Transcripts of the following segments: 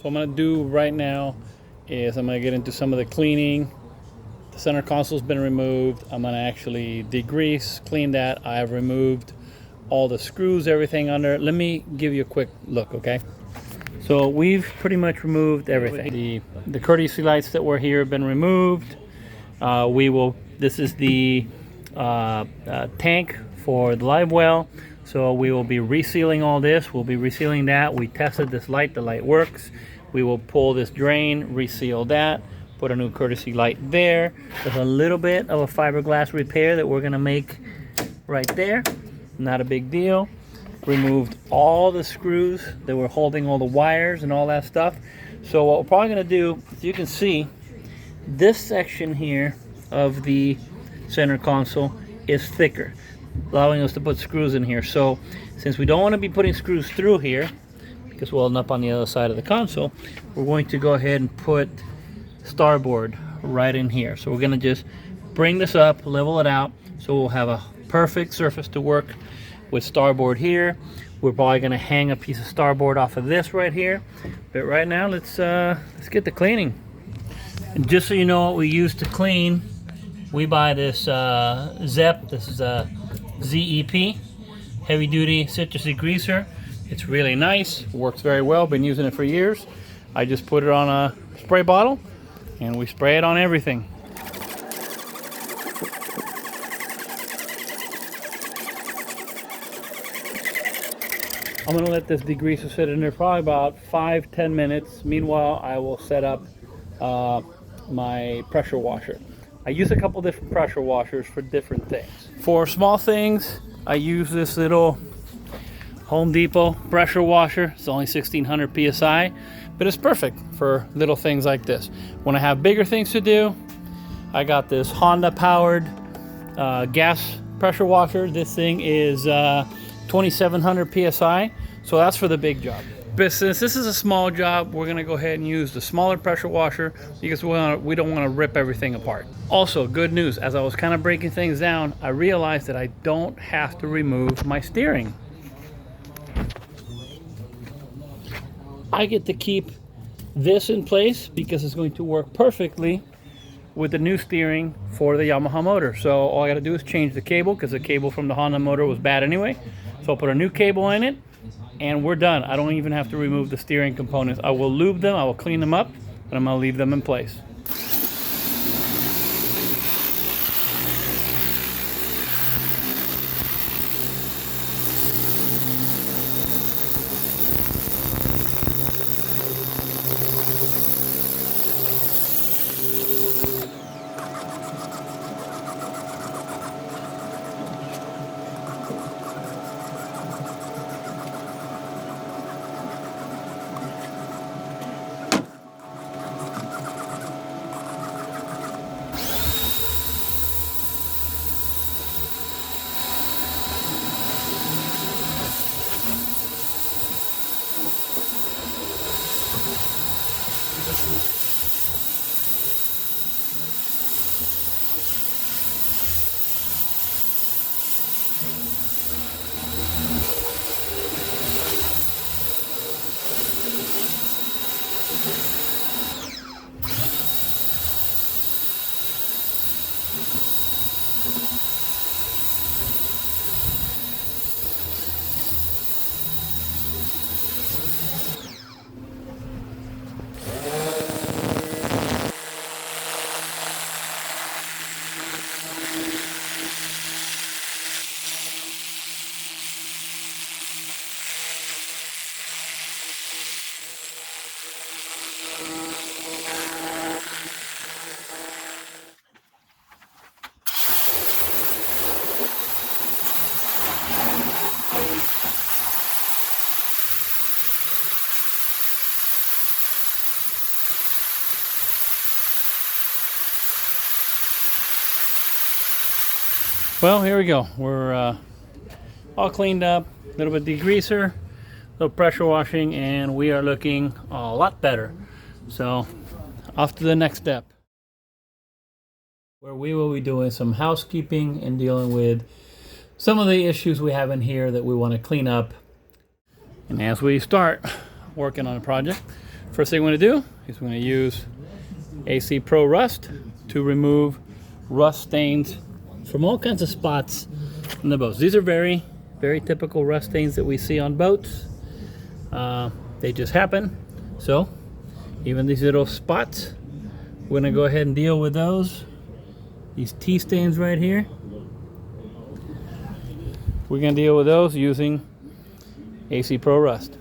So what I'm going to do right now is I'm going to get into some of the cleaning. The center console's been removed. I'm going to actually degrease, clean that. I have removed all the screws, everything under. Let me give you a quick look, okay? So we've pretty much removed everything. The courtesy lights that were here have been removed. This is the tank for the live well. So we will be resealing all this. We'll be resealing that. We tested this light. The light works. We will pull this drain, reseal that, put a new courtesy light there. There's a little bit of a fiberglass repair that we're gonna make right there. Not a big deal. Removed all the screws that were holding all the wires and all that stuff. So what we're probably gonna do, as you can see, this section here of the center console is thicker, allowing us to put screws in here. So since we don't want to be putting screws through here, because we'll end up on the other side of the console, we're going to go ahead and put starboard right in here. So we're going to just bring this up, level it out, so we'll have a perfect surface to work with starboard here. We're probably going to hang a piece of starboard off of this right here. But right now, let's get the cleaning. And just so you know what we use to clean, we buy this ZEP. This is a ZEP, heavy duty citrus degreaser. It's really nice, works very well, been using it for years. I just put it on a spray bottle and we spray it on everything. I'm gonna let this degreaser sit in there probably about 5-10 minutes. Meanwhile, I will set up my pressure washer. I use a couple different pressure washers for different things. For small things, I use this little Home Depot pressure washer. It's only 1600 psi, but it's perfect for little things like this. When I have bigger things to do, I got this Honda powered gas pressure washer. This thing is 2700 psi, so that's for the big job. But since this is a small job, we're gonna go ahead and use the smaller pressure washer because we don't wanna rip everything apart. Also, good news, as I was kind of breaking things down, I realized that I don't have to remove my steering. I get to keep this in place because it's going to work perfectly with the new steering for the Yamaha motor. So all I gotta do is change the cable because the cable from the Honda motor was bad anyway. So I'll put a new cable in it and we're done. I don't even have to remove the steering components. I will lube them, I will clean them up, and I'm gonna leave them in place. Well, here we go. We're all cleaned up, a little bit degreaser, a little pressure washing, and we are looking a lot better. So off to the next step, where we will be doing some housekeeping and dealing with some of the issues we have in here that we want to clean up. And as we start working on a project, First thing we're going to do is we're going to use AC Pro Rust to remove rust stains from all kinds of spots in the boats. These are very, very typical rust stains that we see on boats. They just happen. So even these little spots, we're going to go ahead and deal with those. These T stains right here, we're going to deal with those using AC Pro Rust.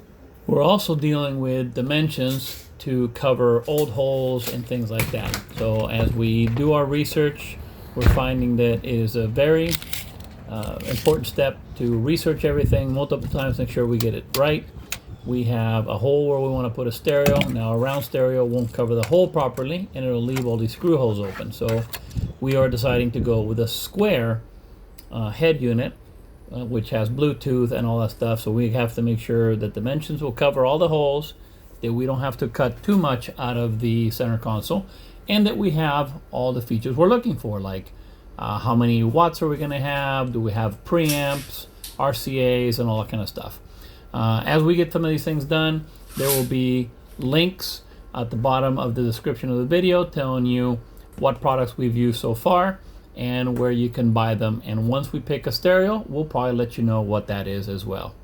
We're also dealing with dimensions to cover old holes and things like that. So as we do our research, we're finding that it is a very important step to research everything multiple times, make sure we get it right. We have a hole where we want to put a stereo. Now a round stereo won't cover the hole properly and it'll leave all these screw holes open. So we are deciding to go with a square head unit, which has Bluetooth and all that stuff. So we have to make sure that dimensions will cover all the holes, that we don't have to cut too much out of the center console, and that we have all the features we're looking for, like how many watts are we going to have, do we have preamps, RCAs, and all that kind of stuff. As we get some of these things done, there will be links at the bottom of the description of the video telling you what products we've used so far and where you can buy them. And once we pick a stereo, we'll probably let you know what that is as well.